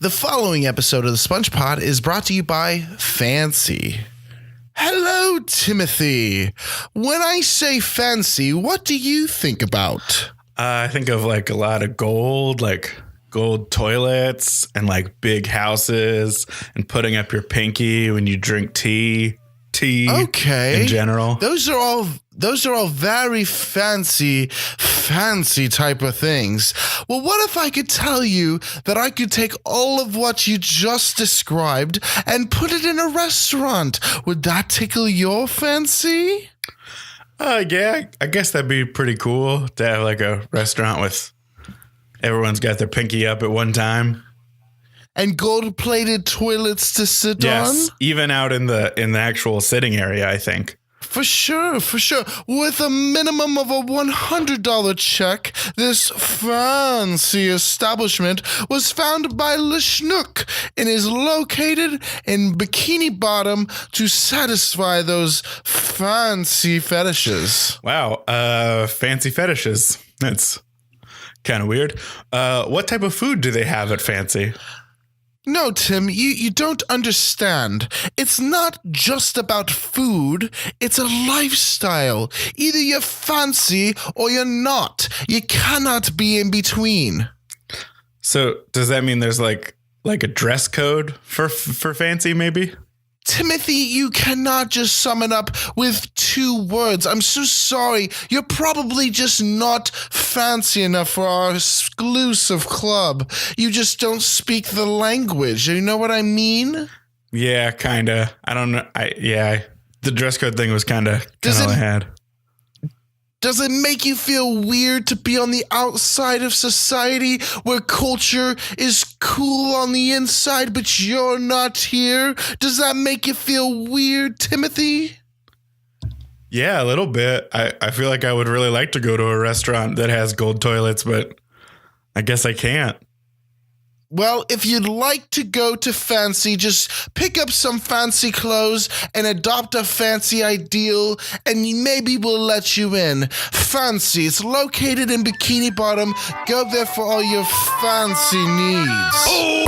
The following episode of the SpongePod is brought to you by Fancy. Hello, Timothy. When I say fancy, what do you think about? I think of like a lot of gold, like gold toilets and like big houses and putting up your pinky when you drink tea. Okay. In general. Those are all very fancy type of things. Well, what if I could tell you that I could take all of what you just described and put it in a restaurant? Would that tickle your fancy? Yeah, I guess that'd be pretty cool to have like a restaurant with everyone's got their pinky up at one time. And gold-plated toilets to sit on? Yes, even out in the actual sitting area, I think. For sure. With a minimum of a $100 check, this fancy establishment was founded by Lishnook and is located in Bikini Bottom to satisfy those fancy fetishes. Wow, fancy fetishes. That's kind of weird. What type of food do they have at Fancy? No, Tim, you don't understand. It's not just about food. It's a lifestyle. Either you're fancy or you're not. You cannot be in between. So does that mean there's like a dress code for fancy maybe? Timothy, you cannot just sum it up with 2 words. I'm so sorry. You're probably just not fancy enough for our exclusive club. You just don't speak the language. You know what I mean? Yeah, kind of. I don't know. The dress code thing was kind of all I had. Does it make you feel weird to be on the outside of society where culture is cool on the inside, but you're not here? Does that make you feel weird, Timothy? Yeah, a little bit. I feel like I would really like to go to a restaurant that has gold toilets, but I guess I can't. Well, if you'd like to go to Fancy, just pick up some fancy clothes and adopt a fancy ideal, and maybe we'll let you in. Fancy, it's located in Bikini Bottom. Go there for all your fancy needs. Oh!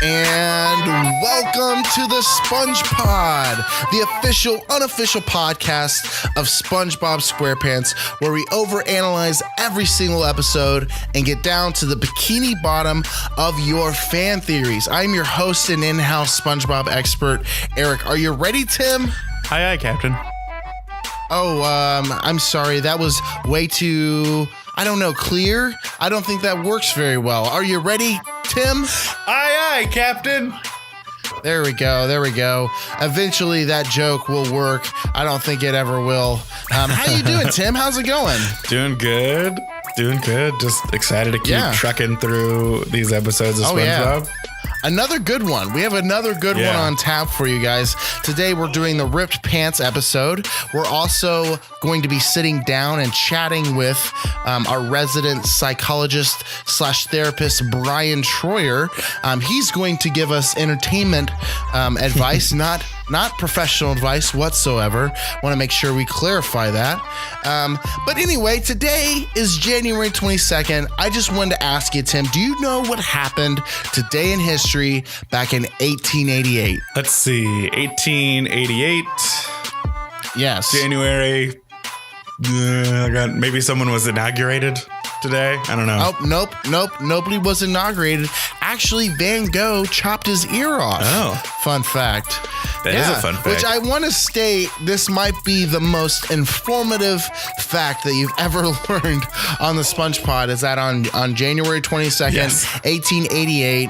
And welcome to the SpongePod, the official, unofficial podcast of SpongeBob SquarePants, where we overanalyze every single episode and get down to the bikini bottom of your fan theories. I'm your host and in-house SpongeBob expert, Eric. Are you ready, Tim? Aye, Captain. Oh, I'm sorry. That was way too, clear. I don't think that works very well. Are you ready, Tim? Aye, Captain. There we go. Eventually that joke will work. I don't think it ever will. How you doing, Tim? How's it going? Doing good. Just excited to keep trucking through these episodes of SpongeBob. Yeah. Another good one. We have another good one on tap for you guys. Today we're doing the Ripped Pants episode. We're also going to be sitting down and chatting with our resident psychologist / therapist, Brian Troyer. He's going to give us entertainment advice, not professional advice whatsoever. Want to make sure we clarify that. But anyway, today is January 22nd. I just wanted to ask you, Tim, do you know what happened today in history back in 1888? Let's see, 1888. Yes. January. Maybe someone was inaugurated today. I don't know. Oh, nope. Nobody was inaugurated. Actually, Van Gogh chopped his ear off. Oh. Fun fact. That is a fun fact. Which I want to state, this might be the most informative fact that you've ever learned on the SpongePod, is that on January 22nd, 1888,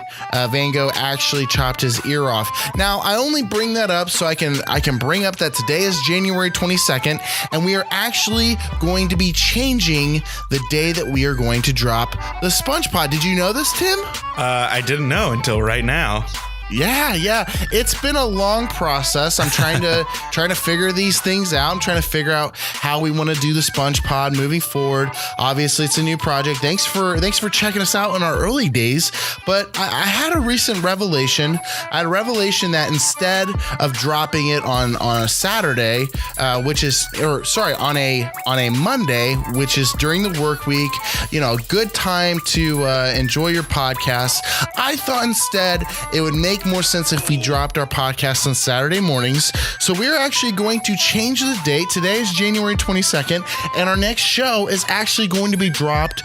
Van Gogh actually chopped his ear off. Now, I only bring that up so I can bring up that today is January 22nd, and we are actually going to be changing the day that we are going to drop the SpongePod. Did you know this, Tim? I didn't know until right now. Yeah. It's been a long process. I'm trying to figure these things out. I'm trying to figure out how we want to do the SpongePod moving forward. Obviously, it's a new project. Thanks for checking us out in our early days. But I had a recent revelation. I had a revelation that instead of dropping it on a Saturday, on a Monday, which is during the work week, a good time to enjoy your podcast, I thought instead it would make more sense if we dropped our podcast on Saturday mornings. So we're actually going to change the date. Today is January 22nd, and our next show is actually going to be dropped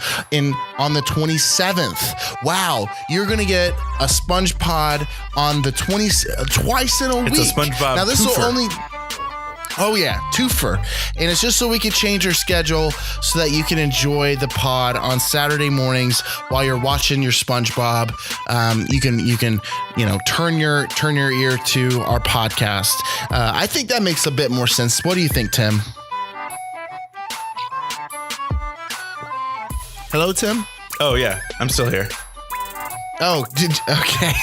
on the 27th. Wow, you're going to get a SpongePod on the twice in a week. It's a SpongeBob now this twofer. will only. Oh yeah, twofer. And it's just so we can change our schedule so that you can enjoy the pod on Saturday mornings while you're watching your SpongeBob. You can turn your ear to our podcast. I think that makes a bit more sense. What do you think, Tim? Hello, Tim? Oh yeah, I'm still here. Oh, okay.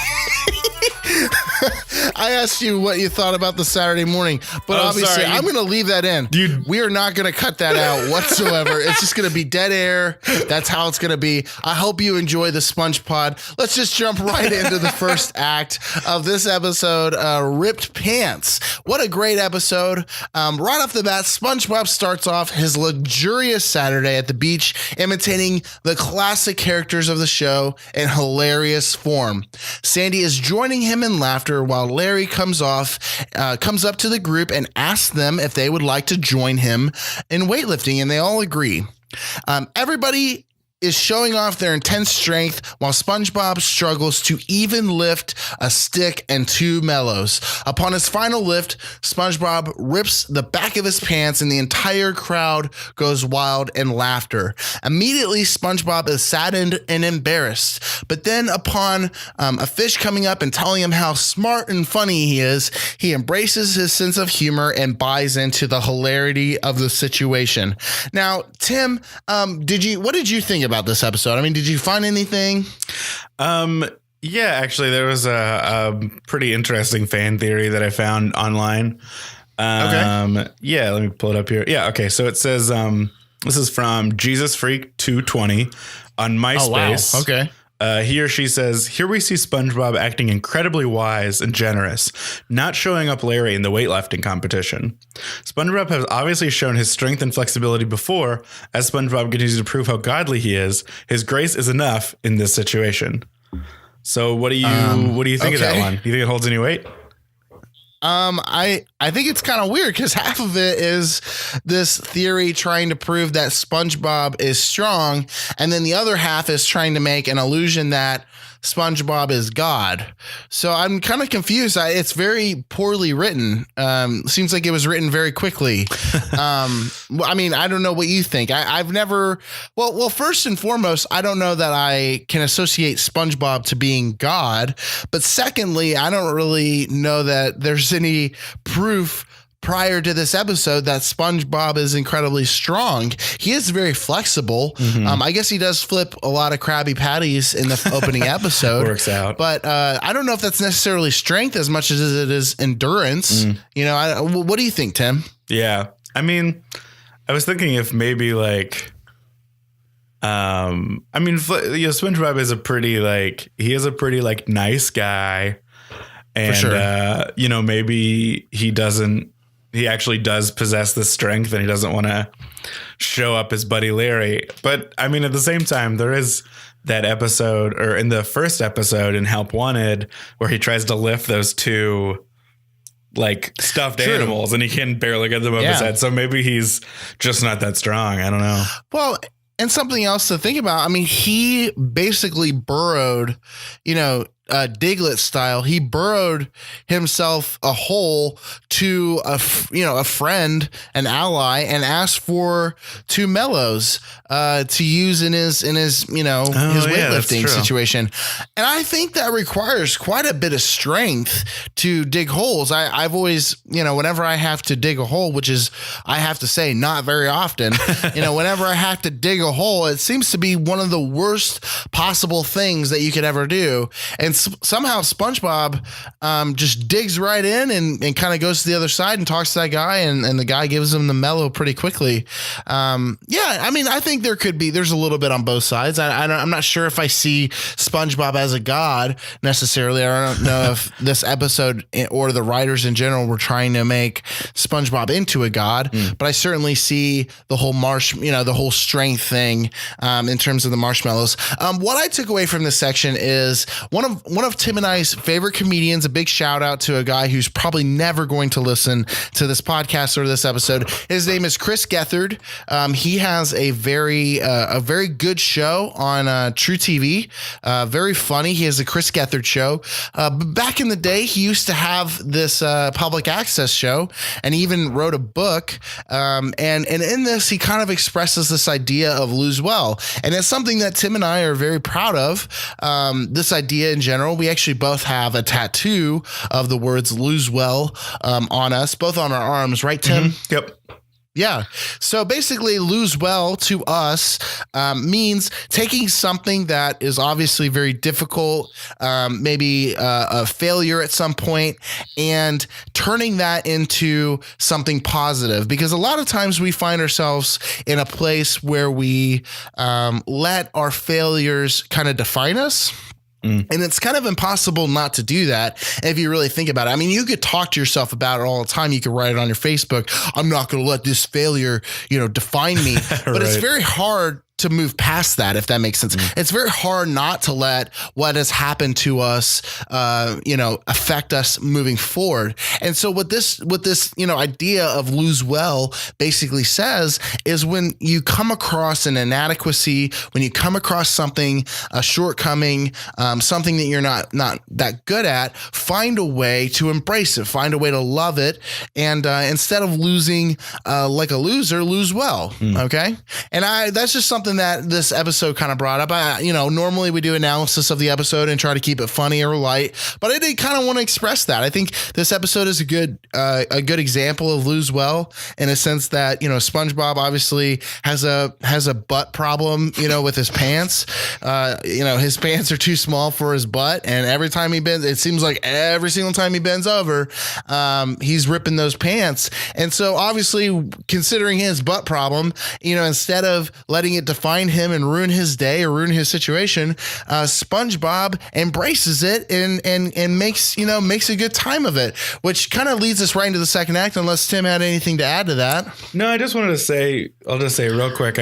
I asked you what you thought about the Saturday morning, but obviously sorry. I'm going to leave that in. Dude. We are not going to cut that out whatsoever. It's just going to be dead air. That's how it's going to be. I hope you enjoy the SpongePod. Let's just jump right into the first act of this episode, Ripped Pants. What a great episode. Right off the bat, SpongeBob starts off his luxurious Saturday at the beach, imitating the classic characters of the show in hilarious form. Sandy is joining him in laughter while Larry comes up to the group and asks them if they would like to join him in weightlifting, and they all agree. Everybody is showing off their intense strength while SpongeBob struggles to even lift a stick and 2 mellows. Upon his final lift, SpongeBob rips the back of his pants and the entire crowd goes wild in laughter. Immediately, SpongeBob is saddened and embarrassed. But then upon a fish coming up and telling him how smart and funny he is, he embraces his sense of humor and buys into the hilarity of the situation. Now, Tim, what did you think about this episode? I mean, did you find anything? Yeah, actually, there was a pretty interesting fan theory that I found online. Okay. Yeah, let me pull it up here. Yeah, okay. So it says, this is from Jesus Freak 220 on MySpace. Oh, wow. Okay. He or she says, here we see SpongeBob acting incredibly wise and generous, not showing up Larry in the weightlifting competition. SpongeBob has obviously shown his strength and flexibility before. As SpongeBob continues to prove how godly he is, his grace is enough in this situation. So what do you think of that one? Do you think it holds any weight? I think it's kind of weird because half of it is this theory trying to prove that SpongeBob is strong, and then the other half is trying to make an illusion that SpongeBob is God. So I'm kind of confused. It's very poorly written. Seems like it was written very quickly. I mean, I don't know what you think. I've never. Well, first and foremost, I don't know that I can associate SpongeBob to being God. But secondly, I don't really know that there's any proof prior to this episode that SpongeBob is incredibly strong. He is very flexible. Mm-hmm. I guess he does flip a lot of Krabby Patties in the opening episode. Works out. But I don't know if that's necessarily strength as much as it is endurance. What do you think, Tim? Yeah. I mean, I was thinking if maybe like, SpongeBob is a pretty nice guy. And, for sure. Maybe he actually does possess the strength and he doesn't want to show up his buddy Larry. But I mean, at the same time, there is that episode, or in the first episode in Help Wanted, where he tries to lift those 2 like stuffed animals and he can barely get them up his head. So maybe he's just not that strong. I don't know. Well, and something else to think about. I mean, he basically burrowed, Diglett style. He burrowed himself a hole to a friend, an ally, and asked for 2 mellows to use in his weightlifting situation. And I think that requires quite a bit of strength to dig holes. I've always, whenever I have to dig a hole, which is, I have to say, not very often, whenever I have to dig a hole, it seems to be one of the worst possible things that you could ever do. And somehow SpongeBob just digs right in and kind of goes to the other side and talks to that guy, and the guy gives him the mellow pretty quickly. I mean, I think there's a little bit on both sides. I'm not sure if I see SpongeBob as a god necessarily. I don't know if this episode or the writers in general were trying to make SpongeBob into a god, but I certainly see the whole the whole strength thing in terms of the marshmallows. What I took away from this section is one of Tim and I's favorite comedians. A big shout out to a guy who's probably never going to listen to this podcast or this episode. His name is Chris Gethard. He has a very good show on True TV. Very funny. He has a Chris Gethard show. But back in the day, he used to have this public access show, and he even wrote a book. And in this, he kind of expresses this idea of lose well, and it's something that Tim and I are very proud of. This idea in general, we actually both have a tattoo of the words lose well on us, both on our arms, right, Tim? Mm-hmm. Yep. Yeah. So basically, lose well to us means taking something that is obviously very difficult, maybe a failure at some point, and turning that into something positive. Because a lot of times we find ourselves in a place where we let our failures kind of define us. And it's kind of impossible not to do that if you really think about it. I mean, you could talk to yourself about it all the time. You could write it on your Facebook. I'm not going to let this failure, define me. But right. It's very hard to move past that, if that makes sense. It's very hard not to let what has happened to us, affect us moving forward. And so what this, idea of lose well basically says is when you come across an inadequacy, when you come across something, a shortcoming, something that you're not that good at, find a way to embrace it, find a way to love it. And instead of losing like a loser, lose well. Okay. And that's just something that this episode kind of brought up. Normally we do analysis of the episode and try to keep it funny or light, but I did kind of want to express that. I think this episode is a good example of lose well, in a sense that, SpongeBob obviously has a butt problem, with his pants. His pants are too small for his butt. And every time he bends, it seems like every single time he bends over, he's ripping those pants. And so obviously, considering his butt problem, instead of letting it define him and ruin his day or ruin his situation, SpongeBob embraces it and makes a good time of it, which kind of leads us right into the second act, unless Tim had anything to add to that. No, I just wanted to say, I'll just say real quick,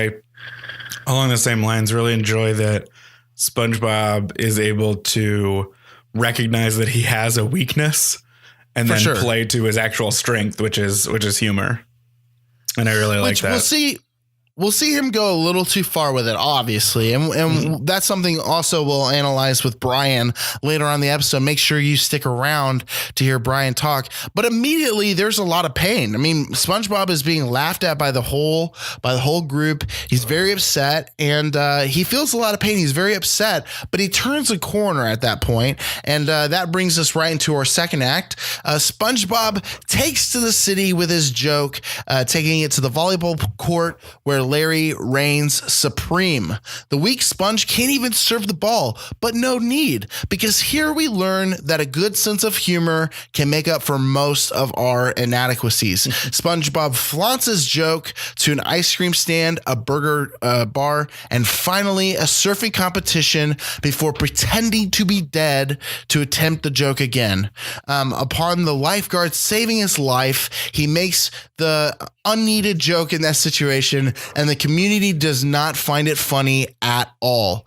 along the same lines, really enjoy that SpongeBob is able to recognize that he has a weakness and then play to his actual strength, which is humor. And I really like that. We'll see him go a little too far with it, obviously. And that's something also we'll analyze with Brian later on in the episode. Make sure you stick around to hear Brian talk. But immediately there's a lot of pain. I mean, SpongeBob is being laughed at by the whole group. He's very upset, and he feels a lot of pain. He's very upset, but he turns a corner at that point. And that brings us right into our second act. SpongeBob takes to the city with his joke, taking it to the volleyball court where Larry reigns supreme. The weak sponge can't even serve the ball, but no need, because here we learn that a good sense of humor can make up for most of our inadequacies. SpongeBob flaunts his joke to an ice cream stand, a burger bar, and finally a surfing competition before pretending to be dead to attempt the joke again. Upon the lifeguard saving his life, he makes the unneeded joke in that situation, and the community does not find it funny at all.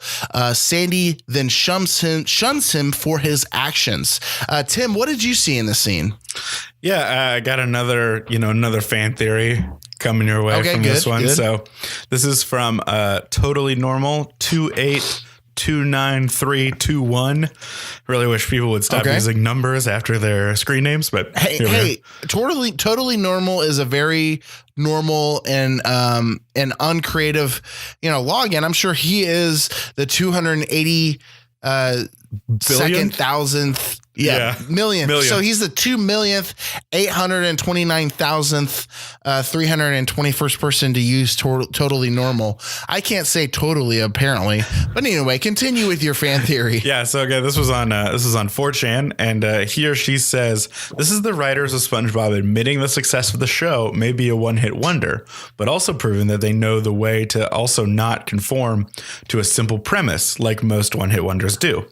Sandy then shuns him for his actions. Tim, what did you see in the scene? Yeah, I got another fan theory coming your way from this one. Good. So this is from Totally Normal 282931. Really wish people would stop using numbers after their screen names, but hey, totally normal is a very normal and uncreative, login. I'm sure he is the 280 second thousandth Yeah, million. So he's the 2,829,321st person to use totally normal. I can't say totally, apparently. But anyway, continue with your fan theory. Yeah. So again, this was on 4chan, and he or she says this is the writers of SpongeBob admitting the success of the show may be a one-hit wonder, but also proving that they know the way to also not conform to a simple premise like most one-hit wonders do.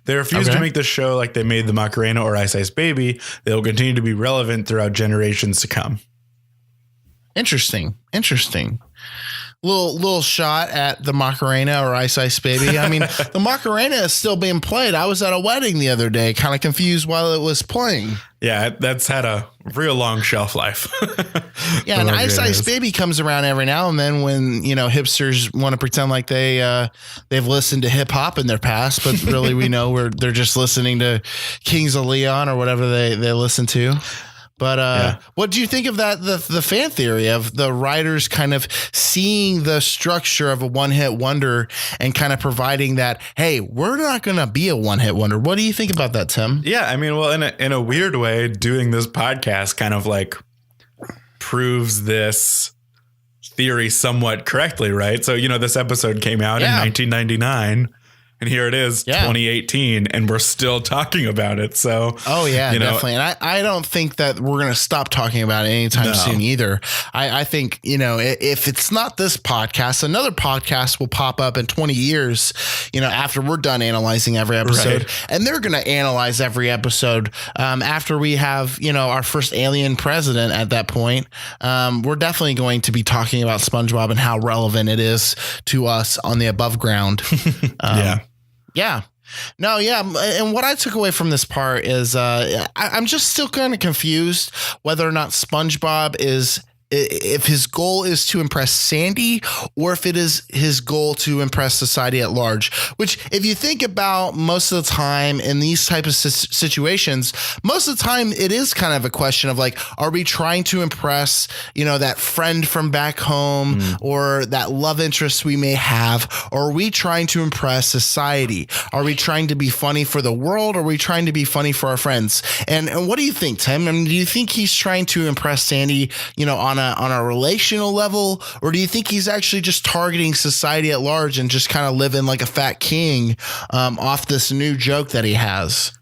They refuse to make the show like they made the Macarena or Ice Ice Baby. They will continue to be relevant throughout generations to come. Interesting. Little shot at the Macarena or Ice Ice Baby. I mean, the Macarena is still being played. I was at a wedding the other day, kind of confused while it was playing. Yeah, that's had a real long shelf life. Yeah, and Ice Ice Baby comes around every now and then when, hipsters want to pretend like they've listened to hip hop in their past, but really we know they're just listening to Kings of Leon or whatever they listen to. But what do you think of that? The fan theory of the writers kind of seeing the structure of a one-hit wonder and kind of providing that, hey, we're not going to be a one-hit wonder. What do you think about that, Tim? Yeah, I mean, well, in a weird way, doing this podcast kind of like proves this theory somewhat correctly, right? So, this episode came out in 1999. And here it is, 2018, and we're still talking about it. So, definitely. And I don't think that we're going to stop talking about it anytime soon either. I think, if it's not this podcast, another podcast will pop up in 20 years, after we're done analyzing every episode. Right. And they're going to analyze every episode after we have, our first alien president at that point. We're definitely going to be talking about SpongeBob and how relevant it is to us on the above ground. Yeah. No, yeah. And what I took away from this part is I'm just still kind of confused whether or not SpongeBob if his goal is to impress Sandy or if it is his goal to impress society at large, which if you think about most of the time in these type of situations, most of the time it is kind of a question of like, are we trying to impress, that friend from back home or that love interest we may have, or are we trying to impress society? Are we trying to be funny for the world? Or are we trying to be funny for our friends? And what do you think, Tim? I mean, do you think he's trying to impress Sandy, on a relational level, or do you think he's actually just targeting society at large and just kind of living like a fat king off this new joke that he has?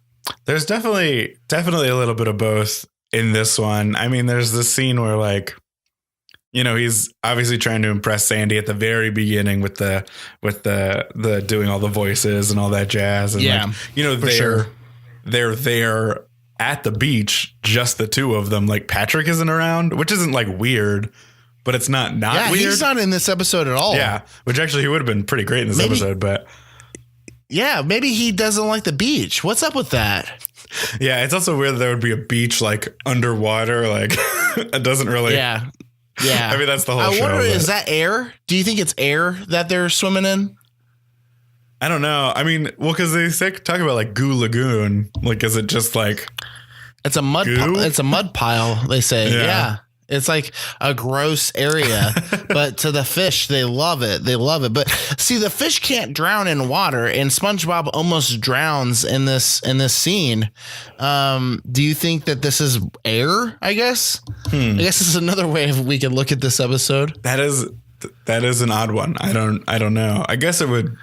There's definitely a little bit of both in this one. I mean, there's this scene where he's obviously trying to impress Sandy at the very beginning with the doing all the voices and all that jazz. And they're there at the beach, just the two of them. Like Patrick isn't around, which isn't like weird, but it's not weird. He's not in this episode at all. Yeah, which actually he would have been pretty great in this episode, but maybe he doesn't like the beach. What's up with that? Yeah, it's also weird that there would be a beach like underwater. Like it doesn't really. Yeah. I mean, that's the whole show. I wonder, is that air? Do you think it's air that they're swimming in? I don't know. I mean, well, because they talk about like Goo Lagoon. Like, is it just like it's a mud? It's a mud pile. They say, yeah. It's like a gross area, but to the fish, they love it. But see, the fish can't drown in water, and SpongeBob almost drowns in this scene. Do you think that this is air? I guess. I guess this is another way we could look at this episode. That is an odd one. I don't know. I guess it would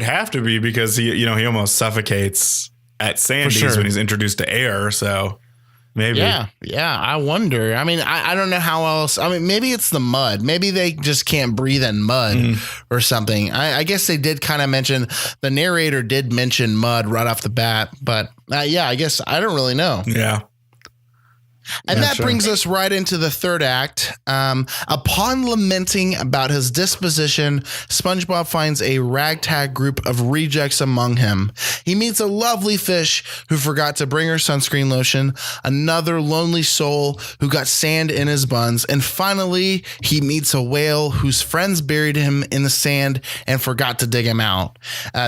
have to be because he almost suffocates at Sandy's when he's introduced to air. So maybe. Yeah. I wonder. I mean, I don't know how else. I mean, maybe it's the mud. Maybe they just can't breathe in mud or something. I guess they did kind of mention, the narrator did mention mud right off the bat, but I guess I don't really know. Yeah. And that brings us right into the third act. Upon lamenting about his disposition, SpongeBob finds a ragtag group of rejects among him. He meets a lovely fish who forgot to bring her sunscreen lotion, another lonely soul who got sand in his buns, and finally, he meets a whale whose friends buried him in the sand and forgot to dig him out.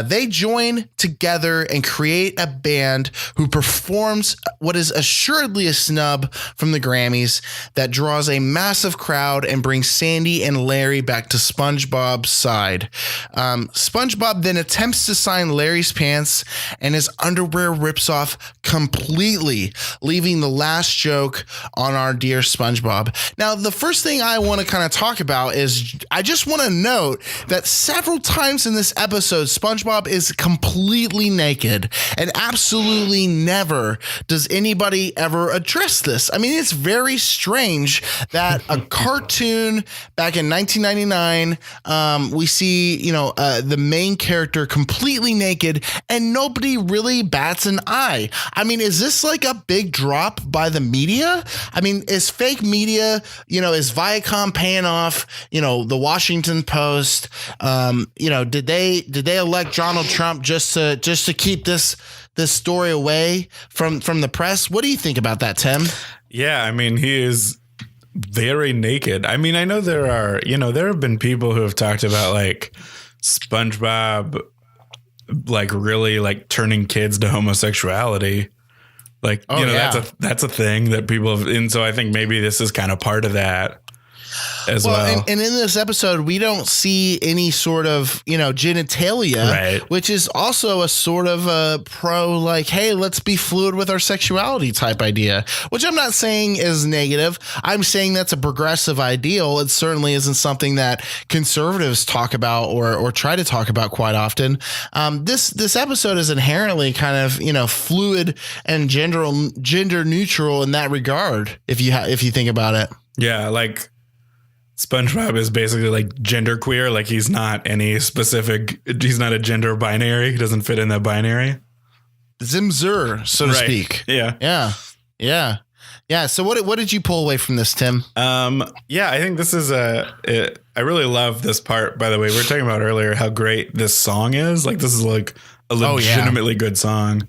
They join together and create a band who performs what is assuredly a snub from the Grammys that draws a massive crowd and brings Sandy and Larry back to SpongeBob's side. SpongeBob then attempts to sign Larry's pants, and his underwear rips off completely, leaving the last joke on our dear SpongeBob. Now, the first thing I want to kind of talk about is I just want to note that several times in this episode, SpongeBob is completely naked, and absolutely never does anybody ever address this. I mean, it's very strange that a cartoon back in 1999, we see, the main character completely naked and nobody really bats an eye. I mean, is this like a big drop by the media? I mean, is fake media, is Viacom paying off, the Washington Post? Did they elect Donald Trump just to keep this story away from the press? What do you think about that, Tim? Yeah, I mean, he is very naked. I mean, I know there have been people who have talked about like SpongeBob, like really like turning kids to homosexuality. Like, that's a thing that people have. And so I think maybe this is kind of part of that as well. And in this episode, we don't see any sort of, genitalia, right, which is also a sort of a pro, like, hey, let's be fluid with our sexuality type idea, which I'm not saying is negative. I'm saying that's a progressive ideal. It certainly isn't something that conservatives talk about or try to talk about quite often. This episode is inherently kind of, fluid and gender neutral in that regard, if you think about it. Yeah, like SpongeBob is basically like genderqueer. Like he's not a gender binary. He doesn't fit in that binary. Zimzer, so to speak. Yeah. So what did you pull away from this, Tim? I think this is I really love this part, by the way. We were talking about earlier how great this song is. Like this is like a legitimately good song.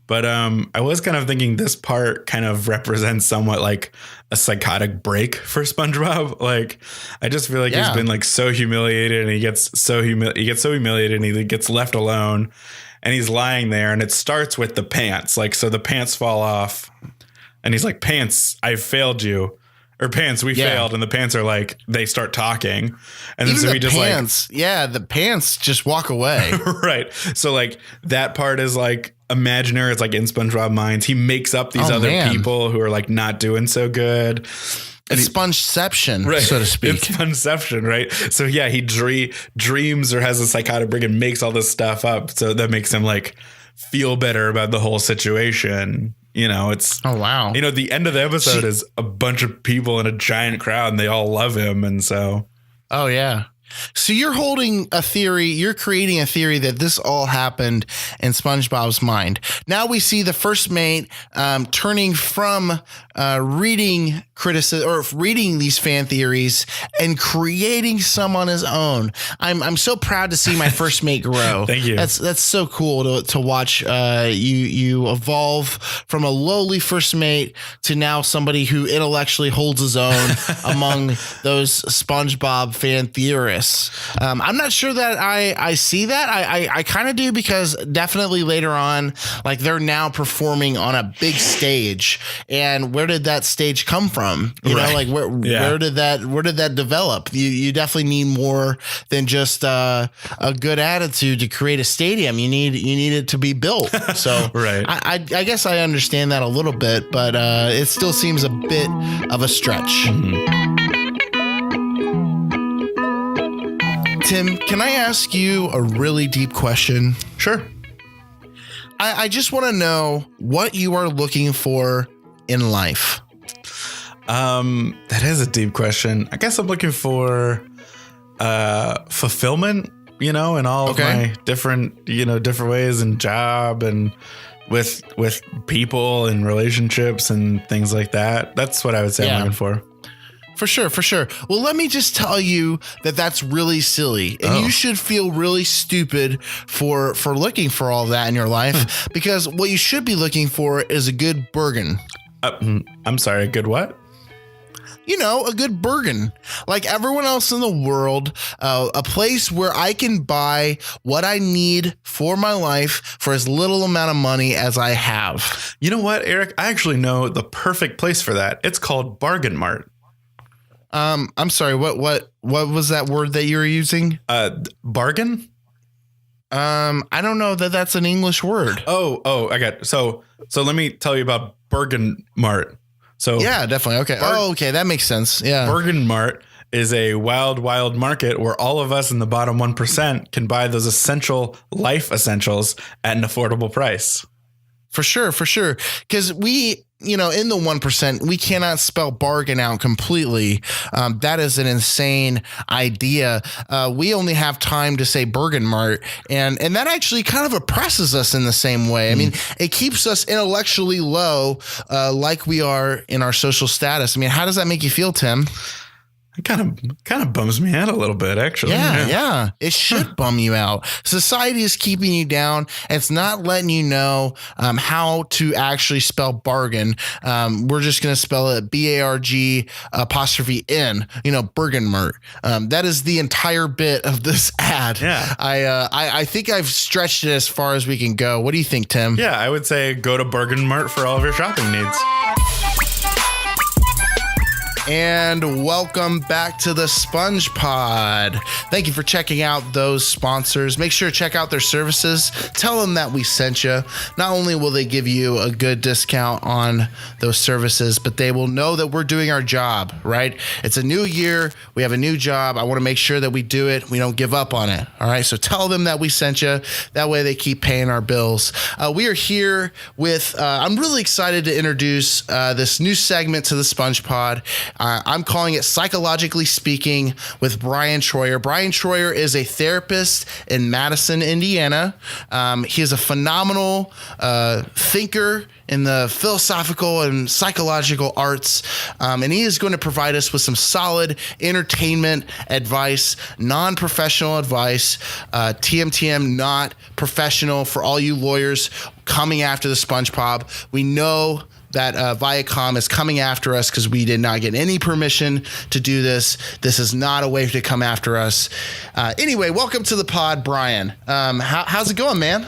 But I was kind of thinking this part kind of represents somewhat like a psychotic break for SpongeBob. Like I just feel like he's been like so humiliated, and he gets so humiliated, and he gets left alone, and he's lying there, and it starts with the pants. Like, so the pants fall off, and he's like, "Pants, I failed you." Or "Pants, we failed," and the pants are like, they start talking, and then even so he just pants, the pants just walk away. Right. So like that part is like imaginary. It's like in SpongeBob minds. He makes up these other people who are like not doing so good. It's Spongeception, right, so to speak. It's Spongeception, right? So yeah, he dreams or has a psychotic break and makes all this stuff up. So that makes him like feel better about the whole situation. It's wow. The end of the episode is a bunch of people in a giant crowd, and they all love him, and so. Oh yeah. So you're creating a theory that this all happened in SpongeBob's mind. Now we see the first mate turning from reading these fan theories and creating some on his own. I'm so proud to see my first mate grow. Thank you. That's so cool to watch you evolve from a lowly first mate to now somebody who intellectually holds his own among those SpongeBob fan theorists. I'm not sure that I see that. I kind of do, because definitely later on, like they're now performing on a big stage, and where did that stage come from? Where did that develop? You definitely need more than just a good attitude to create a stadium. You need it to be built. So right. I guess I understand that a little bit, but it still seems a bit of a stretch. Mm-hmm. Tim, can I ask you a really deep question? Sure. I just want to know what you are looking for in life. That is a deep question. I guess I'm looking for fulfillment, in all of my different ways, and job, and with people and relationships and things like that. That's what I would say I'm looking for. For sure. Well, let me just tell you that that's really silly, and you should feel really stupid for looking for all that in your life, because what you should be looking for is a good Bergen. I'm sorry, a good what? a good Bergen, like everyone else in the world, a place where I can buy what I need for my life for as little amount of money as I have. You know what, Eric? I actually know the perfect place for that. It's called Bargain Mart. I'm sorry. What was that word that you were using? Bargain? I don't know that that's an English word. Oh, I got it. So let me tell you about Bargain Mart. So yeah, definitely. Okay. Okay. That makes sense. Yeah. Bargain Mart is a wild, wild market where all of us in the bottom 1% can buy those essential life essentials at an affordable price. For sure. Because we, in the 1%, we cannot spell bargain out completely. That is an insane idea. We only have time to say Bergen Mart, and that actually kind of oppresses us in the same way. I mean, it keeps us intellectually low, like we are in our social status. I mean, how does that make you feel, Tim? It kind of bums me out a little bit, actually. Yeah. It should bum you out. Society is keeping you down. It's not letting you know how to actually spell bargain. We're just going to spell it BARG 'N, Bergen Mart. That is the entire bit of this ad. Yeah. I think I've stretched it as far as we can go. What do you think, Tim? Yeah, I would say go to Bergen Mart for all of your shopping needs. And welcome back to the SpongePod. Thank you for checking out those sponsors. Make sure to check out their services. Tell them that we sent you. Not only will they give you a good discount on those services, but they will know that we're doing our job, right? It's a new year. We have a new job. I want to make sure that we do it. We don't give up on it. All right. So tell them that we sent you. That way they keep paying our bills. We are here with, I'm really excited to introduce this new segment to the SpongePod. I'm calling it Psychologically Speaking with Brian Troyer. Brian Troyer is a therapist in Madison, Indiana. He is a phenomenal thinker in the philosophical and psychological arts. And he is going to provide us with some solid entertainment advice, non-professional advice, TMTM, not professional, for all you lawyers coming after the SpongeBob. We know that Viacom is coming after us because we did not get any permission to do this. This is not a way to come after us. Anyway, welcome to the pod, Brian. How's it going, man?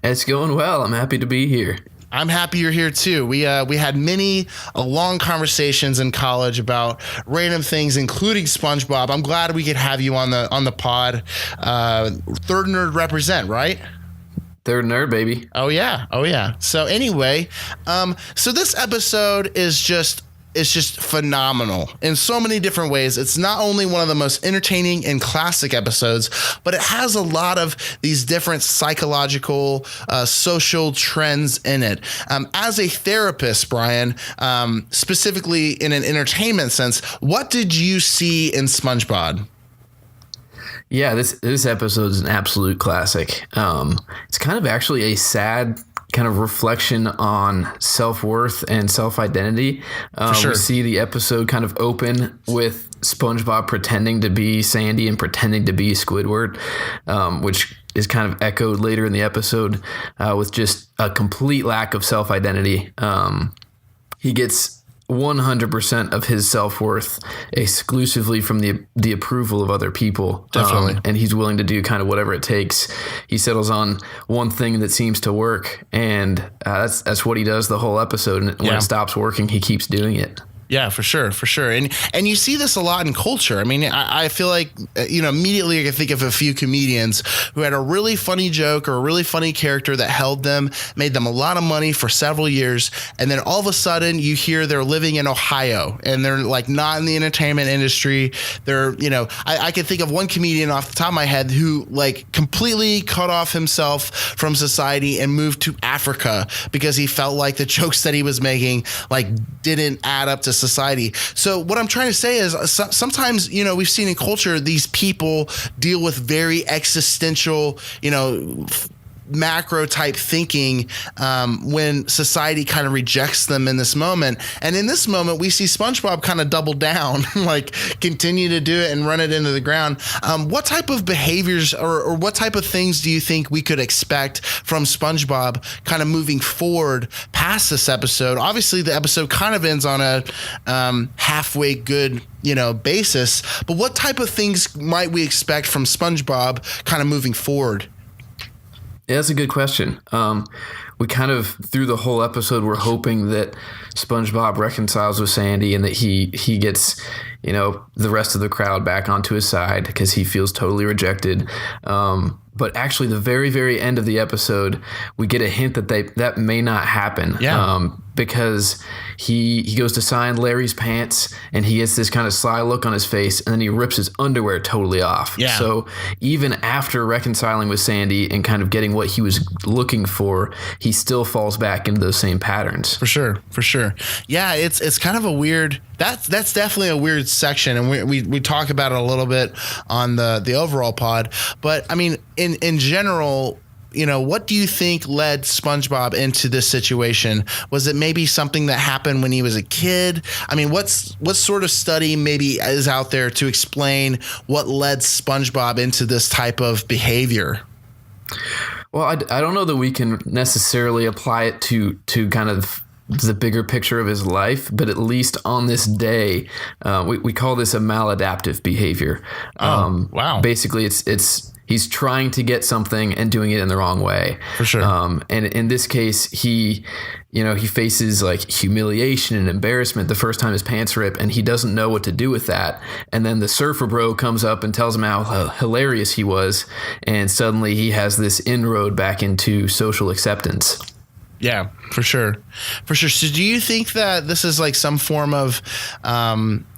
It's going well. I'm happy to be here. I'm happy you're here too. We had many long conversations in college about random things, including SpongeBob. I'm glad we could have you on the pod. Third Nerd represent, right? Third Nerd, baby. Oh yeah. So anyway, so this episode is just phenomenal in so many different ways. It's not only one of the most entertaining and classic episodes, but it has a lot of these different psychological, social trends in it. As a therapist, Brian, specifically in an entertainment sense, what did you see in SpongeBob? Yeah, this episode is an absolute classic. It's kind of actually a sad kind of reflection on self-worth and self-identity. Sure. We see the episode kind of open with SpongeBob pretending to be Sandy and pretending to be Squidward, which is kind of echoed later in the episode with just a complete lack of self-identity. He gets 100% of his self-worth exclusively from the approval of other people. Definitely. And he's willing to do kind of whatever it takes. He settles on one thing that seems to work, and that's what he does the whole episode. And when it stops working, he keeps doing it. Yeah, for sure. And you see this a lot in culture. I mean, I feel like, immediately I can think of a few comedians who had a really funny joke or a really funny character that held them, made them a lot of money for several years. And then all of a sudden you hear they're living in Ohio and they're like not in the entertainment industry. They're, I can think of one comedian off the top of my head who like completely cut off himself from society and moved to Africa because he felt like the jokes that he was making like didn't add up to society. So what I'm trying to say is sometimes, we've seen in culture, these people deal with very existential, macro type thinking when society kind of rejects them in this moment. And in this moment, we see SpongeBob kind of double down, like continue to do it and run it into the ground. What type of behaviors or what type of things do you think we could expect from SpongeBob kind of moving forward past this episode? Obviously, the episode kind of ends on a halfway good, basis, but what type of things might we expect from SpongeBob kind of moving forward? Yeah, that's a good question. We kind of, through the whole episode, we're hoping that SpongeBob reconciles with Sandy and that he gets, the rest of the crowd back onto his side because he feels totally rejected. But actually, the very, very end of the episode, we get a hint that that may not happen. Yeah. Because he goes to sign Larry's pants and he gets this kind of sly look on his face and then he rips his underwear totally off. Yeah. So even after reconciling with Sandy and kind of getting what he was looking for, he still falls back into those same patterns. For sure. Yeah, it's kind of a weird. That's definitely a weird section, and we talk about it a little bit on the overall pod. But I mean, in general, what do you think led SpongeBob into this situation? Was it maybe something that happened when he was a kid? I mean, what sort of study maybe is out there to explain what led SpongeBob into this type of behavior? Well, I don't know that we can necessarily apply it to kind of the bigger picture of his life, but at least on this day, we call this a maladaptive behavior. Wow. Basically, it's he's trying to get something and doing it in the wrong way. For sure. And in this case, he faces like humiliation and embarrassment the first time his pants rip, and he doesn't know what to do with that. And then the surfer bro comes up and tells him how hilarious he was, and suddenly he has this inroad back into social acceptance. Yeah, for sure. So do you think that this is like some form of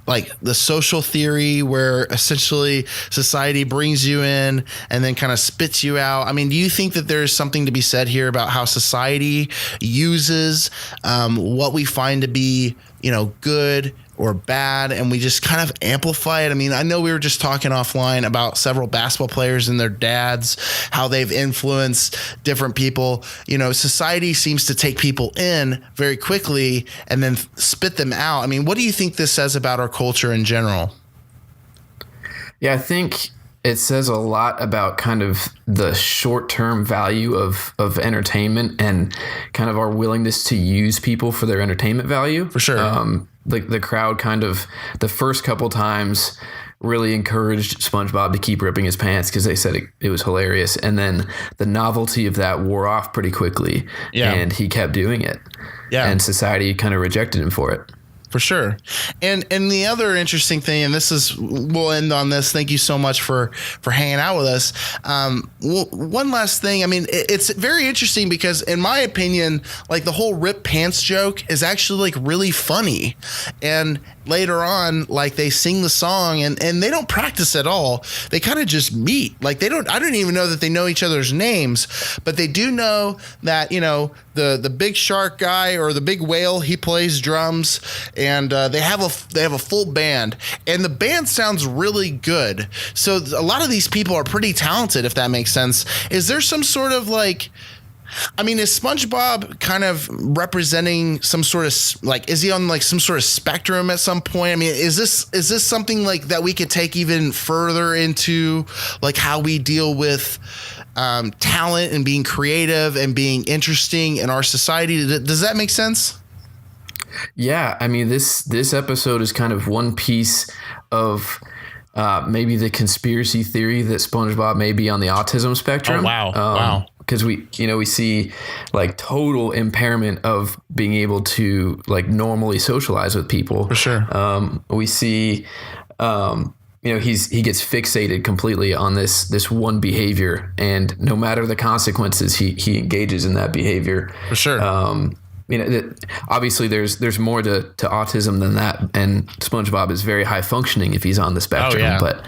like the social theory where essentially society brings you in and then kind of spits you out? I mean, do you think that there's something to be said here about how society uses what we find to be, good or bad, and we just kind of amplify it? I mean, I know we were just talking offline about several basketball players and their dads, how they've influenced different people. Society seems to take people in very quickly and then spit them out. I mean, what do you think this says about our culture in general? Yeah, I think it says a lot about kind of the short-term value of entertainment and kind of our willingness to use people for their entertainment value. For sure. The crowd kind of the first couple times really encouraged SpongeBob to keep ripping his pants because they said it was hilarious. And then the novelty of that wore off pretty quickly. Yeah. And he kept doing it. Yeah. And society kind of rejected him for it. For sure. And the other interesting thing, and we'll end on this. Thank you so much for hanging out with us. One last thing. I mean, it's very interesting because in my opinion, like the whole rip pants joke is actually like really funny. And later on, like they sing the song and they don't practice at all. They kind of just meet. Like I don't even know that they know each other's names, but they do know that, the big shark guy or the big whale, he plays drums, and they have a full band, and the band sounds really good. So a lot of these people are pretty talented, if that makes sense. Is there some sort of like, I mean, is SpongeBob kind of representing some sort of like, is he on like some sort of spectrum at some point? I mean, is this something like that we could take even further into like how we deal with talent and being creative and being interesting in our society? Does that make sense? Yeah, I mean, this episode is kind of one piece of maybe the conspiracy theory that SpongeBob may be on the autism spectrum. Oh, wow. Wow. Because we see like total impairment of being able to like normally socialize with people. For sure. We see, he gets fixated completely on this one behavior, and no matter the consequences, he engages in that behavior. For sure. obviously there's more to autism than that, and SpongeBob is very high functioning if he's on the spectrum. Oh, yeah. But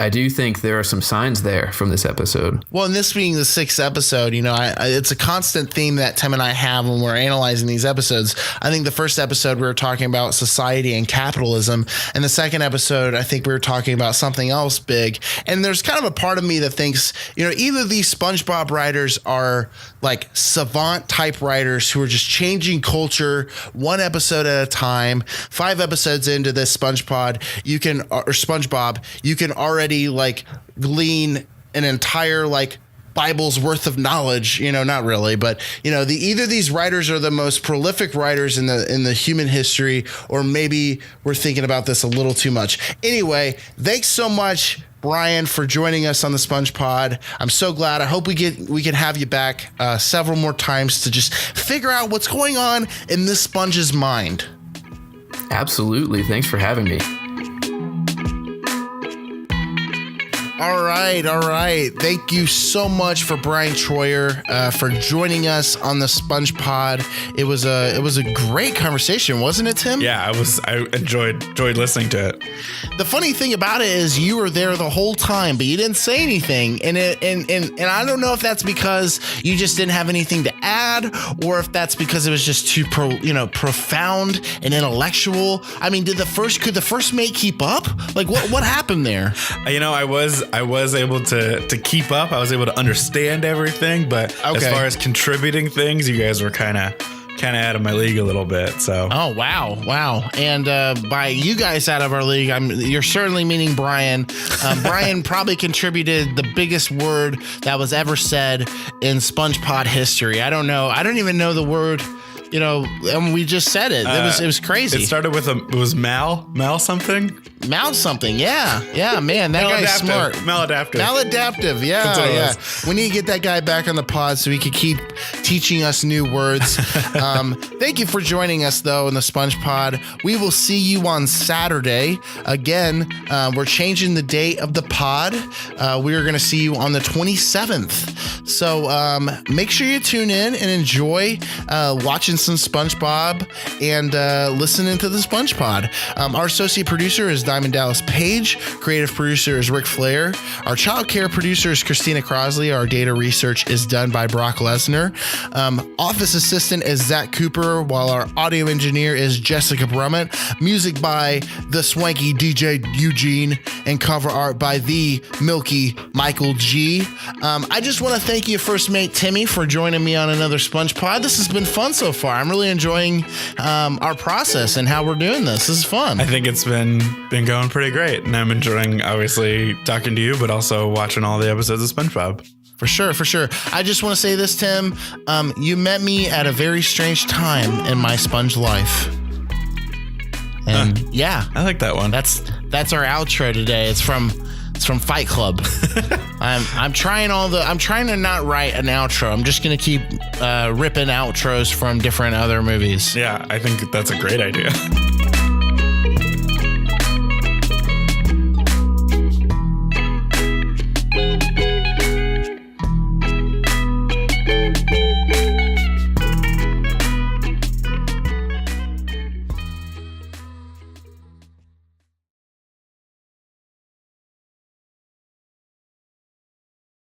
I do think there are some signs there from this episode. Well, and this being the 6th episode, it's a constant theme that Tim and I have when we're analyzing these episodes. I think the first episode we were talking about society and capitalism, and the second episode I think we were talking about something else big. And there's kind of a part of me that thinks, either these SpongeBob writers are like savant type writers who are just changing culture one episode at a time. 5 episodes into this SpongeBob, you can already like glean an entire like Bible's worth of knowledge, not really, but either these writers are the most prolific writers in the human history, or maybe we're thinking about this a little too much. Anyway, thanks so much, Brian, for joining us on the SpongePod. I'm so glad. I hope we can have you back several more times to just figure out what's going on in this sponge's mind. Absolutely. Thanks for having me. All right. Thank you so much for Brian Troyer for joining us on the SpongePod. It was a great conversation, wasn't it, Tim? Yeah, I enjoyed listening to it. The funny thing about it is you were there the whole time, but you didn't say anything, and I don't know if that's because you just didn't have anything to add, or if that's because it was just too profound and intellectual. I mean, could the first mate keep up? Like what happened there? I was able to keep up. I was able to understand everything, but as far as contributing things, you guys were kind of out of my league a little bit. So. Oh, wow. And by you guys out of our league, you're certainly meaning Brian. Brian probably contributed the biggest word that was ever said in SpongePod history. I don't know. I don't even know the word. And we just said it. It was crazy. It started with it was Mal something. Mal something. Yeah, man. That guy's smart. Maladaptive. Yeah. We need to get that guy back on the pod so he could keep teaching us new words. Thank you for joining us, though, in the SpongePod. We will see you on Saturday. Again, we're changing the date of the pod. We are going to see you on the 27th. So make sure you tune in and enjoy watching some SpongeBob and listening to the SpongePod. Our associate producer is Diamond Dallas Page. Creative producer is Rick Flair. Our child care producer is Christina Crosley. Our data research is done by Brock Lesnar. Office assistant is Zach Cooper, while our audio engineer is Jessica Brummett. Music by the swanky DJ Eugene, and cover art by the milky Michael G. I just want to thank you, first mate Timmy, for joining me on another SpongePod. This has been fun so far. I'm really enjoying our process and how we're doing this. This is fun. I think it's been going pretty great, and I'm enjoying obviously talking to you, but also watching all the episodes of SpongeBob. For sure. I just want to say this, Tim. You met me at a very strange time in my sponge life. And yeah, I like that one. That's our outro today. It's from Fight Club. I'm trying to not write an outro. I'm just going to keep ripping outros from different other movies. Yeah, I think that's a great idea.